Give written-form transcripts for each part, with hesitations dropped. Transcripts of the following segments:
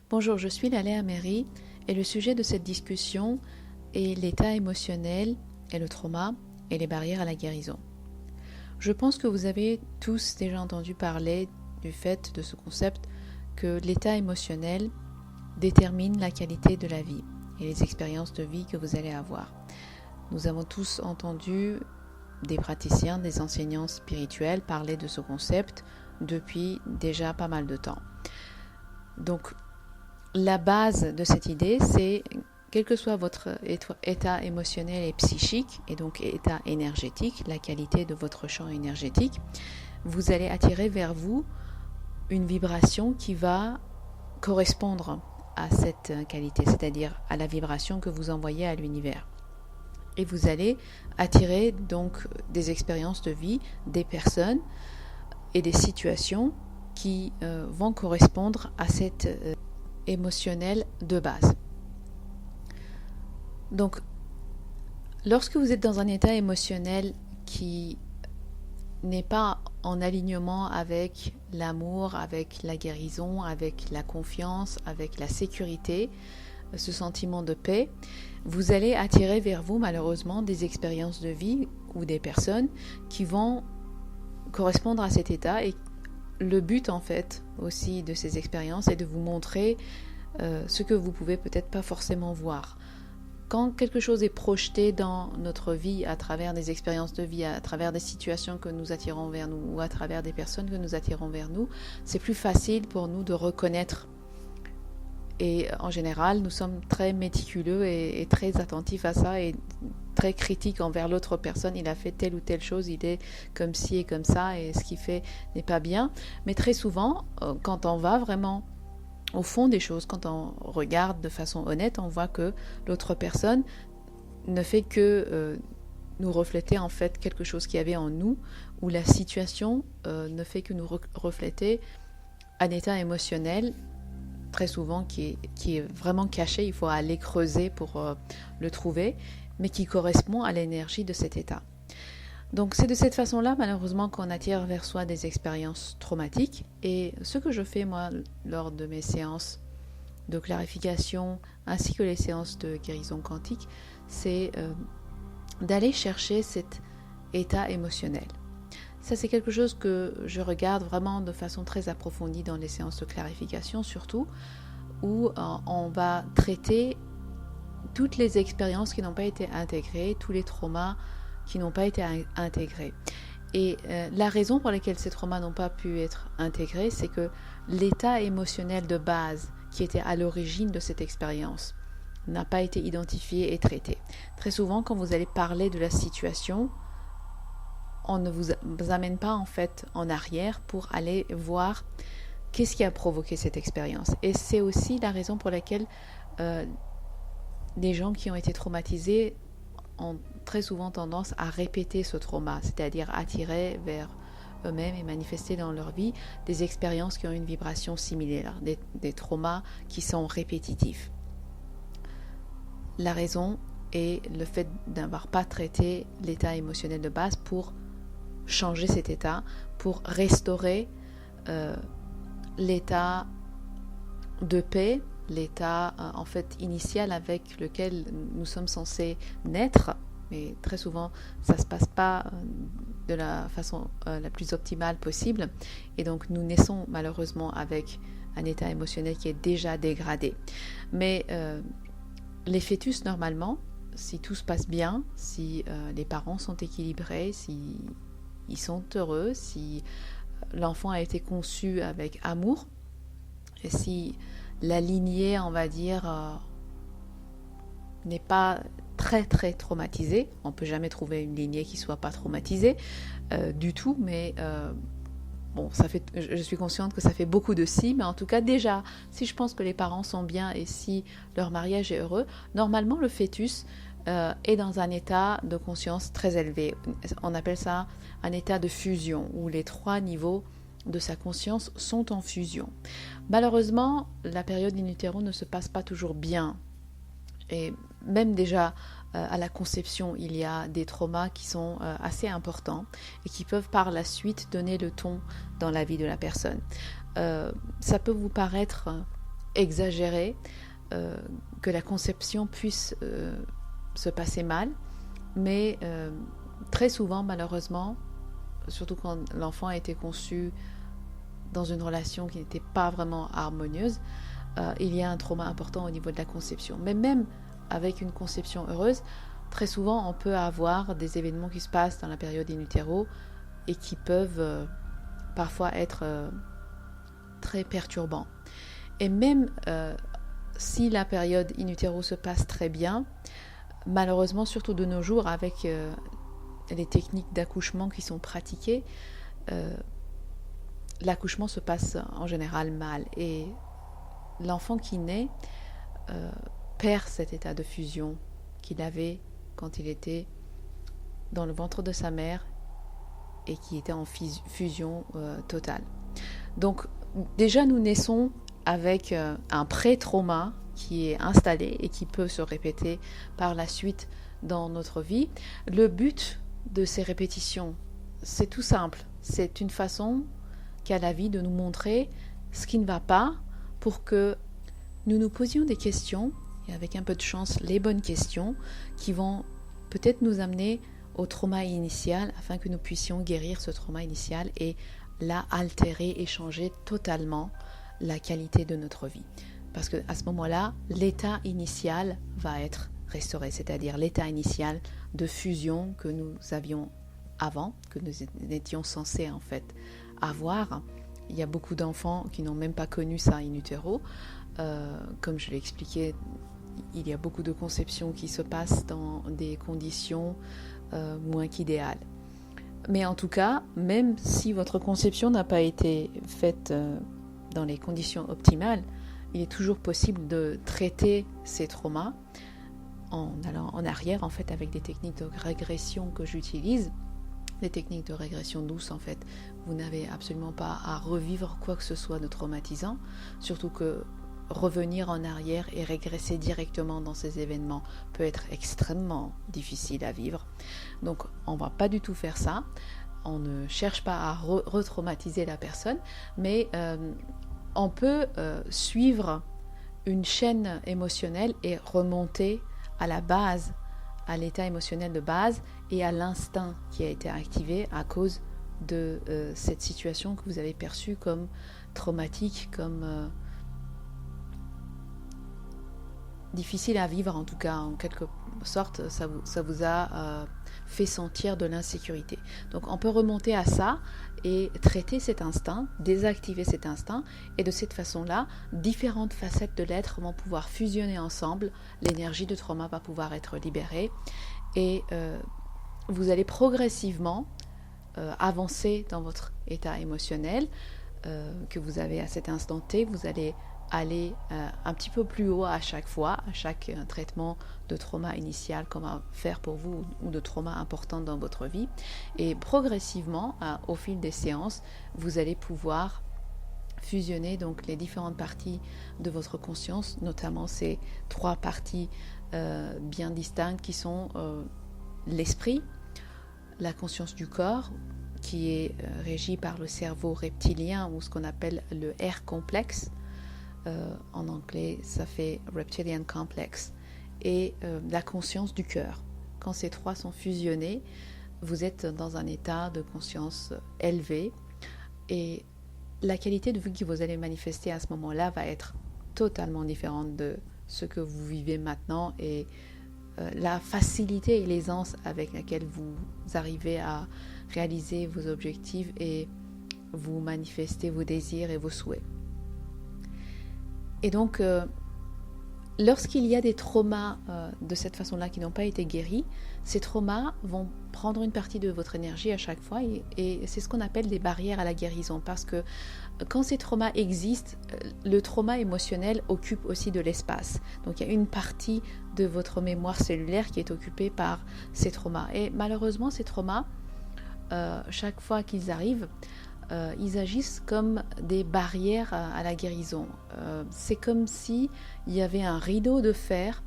Bonjour, je suis Laléa Mary et le sujet de cette discussion est l'état émotionnel et le trauma et les barrières à la guérison. Je pense que vous avez tous déjà entendu parler du fait de ce concept que l'état émotionnel détermine la qualité de la vie et les expériences de vie que vous allez avoir. Nous avons tous entendu des praticiens, des enseignants spirituels parler de ce concept depuis déjà pas mal de temps. Donc, la base de cette idée, c'est quel que soit votre état émotionnel et psychique, et donc état énergétique, la qualité de votre champ énergétique, vous allez attirer vers vous une vibration qui va correspondre à cette qualité, c'est-à-dire à la vibration que vous envoyez à l'univers. Et vous allez attirer donc des expériences de vie, des personnes et des situations qui vont correspondre à cette émotionnel de base. Donc, lorsque vous êtes dans un état émotionnel qui n'est pas en alignement avec l'amour, avec la guérison, avec la confiance, avec la sécurité, ce sentiment de paix, vous allez attirer vers vous malheureusement des expériences de vie ou des personnes qui vont correspondre à cet état. Et le but en fait aussi de ces expériences est de vous montrer ce que vous pouvez peut-être pas forcément voir. Quand quelque chose est projeté dans notre vie à travers des expériences de vie, à travers des situations que nous attirons vers nous ou à travers des personnes que nous attirons vers nous, c'est plus facile pour nous de reconnaître. Et en général, nous sommes très méticuleux et très attentifs à ça et très critiques envers l'autre personne. Il a fait telle ou telle chose, il est comme ci et comme ça et ce qu'il fait n'est pas bien. Mais très souvent, quand on va vraiment au fond des choses, quand on regarde de façon honnête, on voit que l'autre personne ne fait que nous refléter en fait quelque chose qu'il y avait en nous, ou la situation ne fait que nous refléter un état émotionnel très souvent qui est vraiment caché, il faut aller creuser pour le trouver, mais qui correspond à l'énergie de cet état. Donc c'est de cette façon-là, malheureusement, qu'on attire vers soi des expériences traumatiques. Et ce que je fais, moi, lors de mes séances de clarification, ainsi que les séances de guérison quantique, c'est d'aller chercher cet état émotionnel. Ça, c'est quelque chose que je regarde vraiment de façon très approfondie dans les séances de clarification, surtout, où on va traiter toutes les expériences qui n'ont pas été intégrées, tous les traumas qui n'ont pas été intégrés. Et la raison pour laquelle ces traumas n'ont pas pu être intégrés, c'est que l'état émotionnel de base qui était à l'origine de cette expérience n'a pas été identifié et traité. Très souvent, quand vous allez parler de la situation, on ne vous amène pas en fait en arrière pour aller voir qu'est-ce qui a provoqué cette expérience. Et c'est aussi la raison pour laquelle des gens qui ont été traumatisés ont très souvent tendance à répéter ce trauma, c'est-à-dire attirer vers eux-mêmes et manifester dans leur vie des expériences qui ont une vibration similaire, des traumas qui sont répétitifs. La raison est le fait d'avoir pas traité l'état émotionnel de base pour changer cet état, pour restaurer l'état de paix, l'état en fait initial avec lequel nous sommes censés naître, mais très souvent ça se passe pas de la façon la plus optimale possible, et donc nous naissons malheureusement avec un état émotionnel qui est déjà dégradé. Mais les fœtus normalement, si tout se passe bien, si les parents sont équilibrés, si ils sont heureux, si l'enfant a été conçu avec amour, et si la lignée, on va dire, n'est pas très très traumatisée, on ne peut jamais trouver une lignée qui ne soit pas traumatisée du tout, mais bon, je suis consciente que ça fait beaucoup de si, mais en tout cas déjà, si je pense que les parents sont bien et si leur mariage est heureux, normalement le fœtus est dans un état de conscience très élevé. On appelle ça un état de fusion, où les 3 niveaux de sa conscience sont en fusion. Malheureusement, la période in utero ne se passe pas toujours bien. Et même déjà à la conception, il y a des traumas qui sont assez importants et qui peuvent par la suite donner le ton dans la vie de la personne. Ça peut vous paraître exagéré, que la conception puisse se passer mal, mais très souvent, malheureusement, surtout quand l'enfant a été conçu dans une relation qui n'était pas vraiment harmonieuse, il y a un trauma important au niveau de la conception. Mais même avec une conception heureuse, très souvent on peut avoir des événements qui se passent dans la période in utero et qui peuvent parfois être très perturbants. Et même si la période in utero se passe très bien, malheureusement, surtout de nos jours, avec les techniques d'accouchement qui sont pratiquées, l'accouchement se passe en général mal. Et l'enfant qui naît perd cet état de fusion qu'il avait quand il était dans le ventre de sa mère et qui était en fusion totale. Donc, déjà, nous naissons avec un pré-trauma qui est installé et qui peut se répéter par la suite dans notre vie. Le but de ces répétitions, c'est tout simple. C'est une façon qu'a la vie de nous montrer ce qui ne va pas pour que nous nous posions des questions, et avec un peu de chance, les bonnes questions qui vont peut-être nous amener au trauma initial afin que nous puissions guérir ce trauma initial et là altérer et changer totalement la qualité de notre vie. Parce qu'à ce moment-là, l'état initial va être restauré, c'est-à-dire l'état initial de fusion que nous avions avant, que nous étions censés en fait avoir. Il y a beaucoup d'enfants qui n'ont même pas connu ça in utero. Comme je l'ai expliqué, il y a beaucoup de conceptions qui se passent dans des conditions moins qu'idéales. Mais en tout cas, même si votre conception n'a pas été faite dans les conditions optimales, il est toujours possible de traiter ces traumas en allant en arrière, en fait, avec des techniques de régression que j'utilise. Des techniques de régression douce, en fait. Vous n'avez absolument pas à revivre quoi que ce soit de traumatisant, surtout que revenir en arrière et régresser directement dans ces événements peut être extrêmement difficile à vivre. Donc, on ne va pas du tout faire ça. On ne cherche pas à retraumatiser la personne, mais on peut suivre une chaîne émotionnelle et remonter à la base, à l'état émotionnel de base et à l'instinct qui a été activé à cause de cette situation que vous avez perçue comme traumatique, comme difficile à vivre, en tout cas en quelque sorte ça vous a fait sentir de l'insécurité. Donc on peut remonter à ça et traiter cet instinct, désactiver cet instinct, et de cette façon-là, différentes facettes de l'être vont pouvoir fusionner ensemble, l'énergie de trauma va pouvoir être libérée et vous allez progressivement avancer dans votre état émotionnel que vous avez à cet instant T. Vous allez aller un petit peu plus haut à chaque fois, à chaque traitement de trauma initial qu'on va faire pour vous ou de trauma important dans votre vie. Et progressivement, au fil des séances, vous allez pouvoir fusionner donc les différentes parties de votre conscience, notamment ces trois parties bien distinctes qui sont l'esprit, la conscience du corps, qui est régie par le cerveau reptilien ou ce qu'on appelle le R complexe. En anglais, ça fait Reptilian Complex, et la conscience du cœur. Quand ces trois sont fusionnés, vous êtes dans un état de conscience élevé et la qualité de vie que vous allez manifester à ce moment-là va être totalement différente de ce que vous vivez maintenant et la facilité et l'aisance avec laquelle vous arrivez à réaliser vos objectifs et vous manifester vos désirs et vos souhaits. Et donc, lorsqu'il y a des traumas de cette façon-là qui n'ont pas été guéris, ces traumas vont prendre une partie de votre énergie à chaque fois et c'est ce qu'on appelle des barrières à la guérison, parce que quand ces traumas existent, le trauma émotionnel occupe aussi de l'espace. Donc il y a une partie de votre mémoire cellulaire qui est occupée par ces traumas. Et malheureusement, ces traumas, chaque fois qu'ils arrivent, ils agissent comme des barrières à la guérison. C'est comme si il y avait un rideau de fer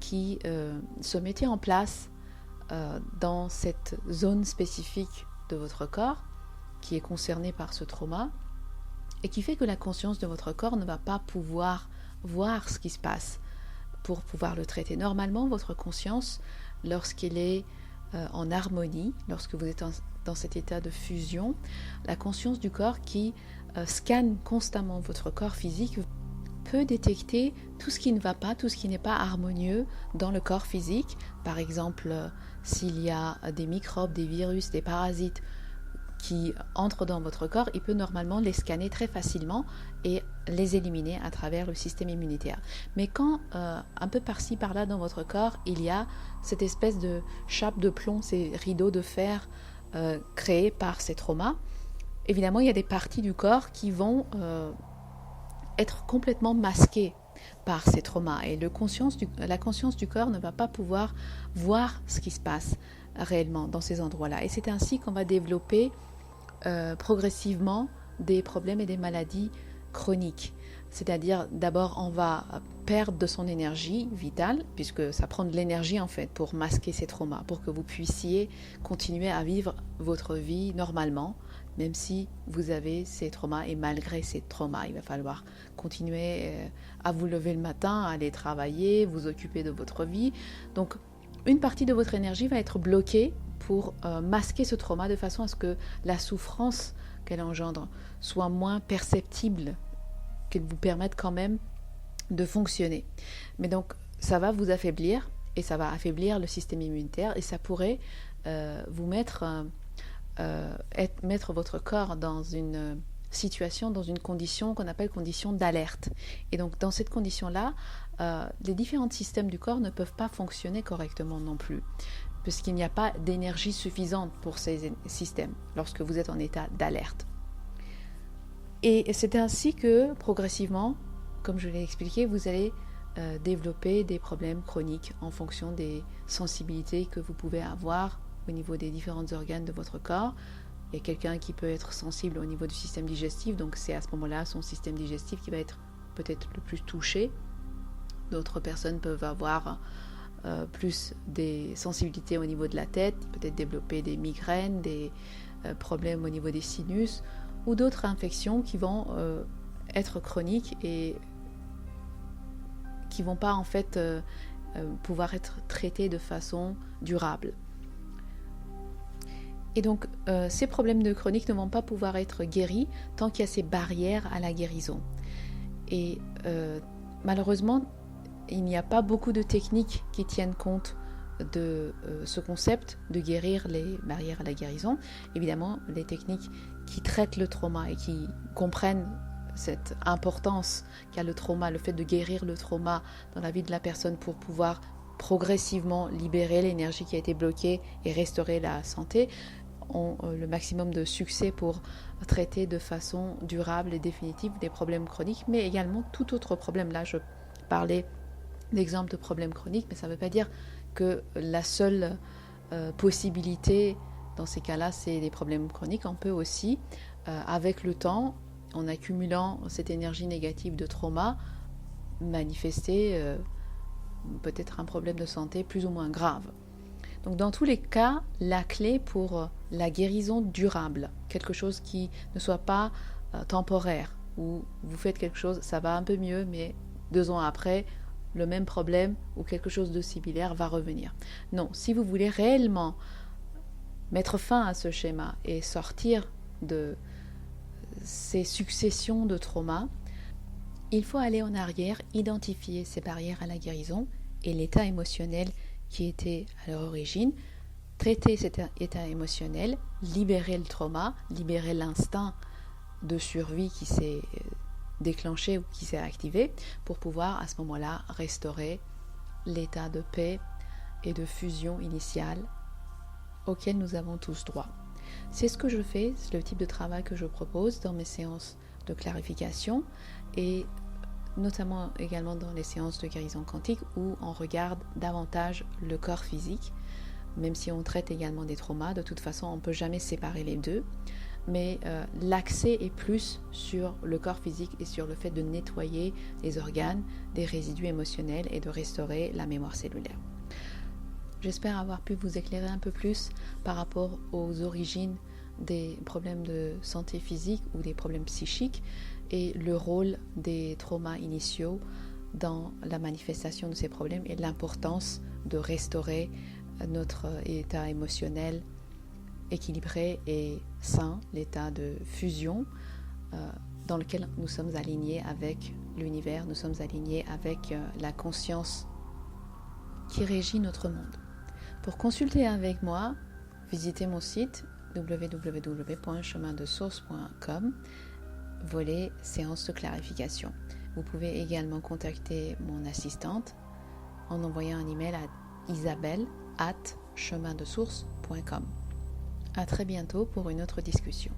qui se mettait en place dans cette zone spécifique de votre corps qui est concernée par ce trauma et qui fait que la conscience de votre corps ne va pas pouvoir voir ce qui se passe pour pouvoir le traiter. Normalement, votre conscience, lorsqu'elle est en harmonie, lorsque vous êtes dans cet état de fusion, la conscience du corps qui scanne constamment votre corps physique peut détecter tout ce qui ne va pas, tout ce qui n'est pas harmonieux dans le corps physique. Par exemple, s'il y a des microbes, des virus, des parasites qui entrent dans votre corps, il peut normalement les scanner très facilement et les éliminer à travers le système immunitaire. Mais quand un peu par-ci par-là dans votre corps, il y a cette espèce de chape de plomb, ces rideaux de fer créés par ces traumas, évidemment il y a des parties du corps qui vont être complètement masquées par ces traumas et la conscience du corps ne va pas pouvoir voir ce qui se passe réellement dans ces endroits-là. Et c'est ainsi qu'on va développer progressivement des problèmes et des maladies chroniques. C'est-à-dire, d'abord, on va perdre de son énergie vitale, puisque ça prend de l'énergie en fait pour masquer ces traumas, pour que vous puissiez continuer à vivre votre vie normalement, même si vous avez ces traumas et malgré ces traumas. Il va falloir continuer à vous lever le matin, à aller travailler, vous occuper de votre vie. Donc, une partie de votre énergie va être bloquée pour masquer ce trauma de façon à ce que la souffrance qu'elle engendre soit moins perceptible, qu'elle vous permette quand même de fonctionner. Mais donc, ça va vous affaiblir et ça va affaiblir le système immunitaire et ça pourrait vous mettre votre corps dans une situation, dans une condition qu'on appelle condition d'alerte. Et donc, dans cette condition-là, les différents systèmes du corps ne peuvent pas fonctionner correctement non plus, puisqu'il n'y a pas d'énergie suffisante pour ces systèmes lorsque vous êtes en état d'alerte. Et c'est ainsi que, progressivement, comme je l'ai expliqué, vous allez développer des problèmes chroniques en fonction des sensibilités que vous pouvez avoir au niveau des différents organes de votre corps. Il y a quelqu'un qui peut être sensible au niveau du système digestif, donc c'est à ce moment-là son système digestif qui va être peut-être le plus touché. D'autres personnes peuvent avoir plus des sensibilités au niveau de la tête, peut-être développer des migraines, des problèmes au niveau des sinus, ou d'autres infections qui vont être chroniques et qui ne vont pas en fait pouvoir être traitées de façon durable. Et donc ces problèmes de chronique ne vont pas pouvoir être guéris tant qu'il y a ces barrières à la guérison. Et malheureusement, il n'y a pas beaucoup de techniques qui tiennent compte de ce concept de guérir les barrières à la guérison. Évidemment, les techniques qui traitent le trauma et qui comprennent cette importance qu'a le trauma, le fait de guérir le trauma dans la vie de la personne pour pouvoir progressivement libérer l'énergie qui a été bloquée et restaurer la santé, ont le maximum de succès pour traiter de façon durable et définitive des problèmes chroniques, mais également tout autre problème. Là, je parlais d'exemples de problèmes chroniques, mais ça ne veut pas dire que la seule possibilité dans ces cas-là, c'est des problèmes chroniques. On peut aussi, avec le temps, en accumulant cette énergie négative de trauma, manifester peut-être un problème de santé plus ou moins grave. Donc dans tous les cas, la clé pour la guérison durable, quelque chose qui ne soit pas temporaire, où vous faites quelque chose, ça va un peu mieux, mais 2 ans après, le même problème ou quelque chose de similaire va revenir. Non, si vous voulez réellement mettre fin à ce schéma et sortir de ces successions de traumas, il faut aller en arrière, identifier ces barrières à la guérison et l'état émotionnel qui était à leur origine, traiter cet état émotionnel, libérer le trauma, libérer l'instinct de survie qui s'est déclenché ou qui s'est activé pour pouvoir à ce moment-là restaurer l'état de paix et de fusion initiale auquel nous avons tous droit. C'est ce que je fais, c'est le type de travail que je propose dans mes séances de clarification et notamment également dans les séances de guérison quantique où on regarde davantage le corps physique, même si on traite également des traumas. De toute façon, on ne peut jamais séparer les deux, mais l'accès est plus sur le corps physique et sur le fait de nettoyer les organes des résidus émotionnels et de restaurer la mémoire cellulaire. J'espère avoir pu vous éclairer un peu plus par rapport aux origines des problèmes de santé physique ou des problèmes psychiques et le rôle des traumas initiaux dans la manifestation de ces problèmes et l'importance de restaurer notre état émotionnel équilibré et sain, l'état de fusion dans lequel nous sommes alignés avec l'univers, nous sommes alignés avec la conscience qui régit notre monde. Pour consulter avec moi, visitez mon site www.chemindesource.com, volet séance de clarification. Vous pouvez également contacter mon assistante en envoyant un email à isabelle@chemindesource.com. À très bientôt pour une autre discussion.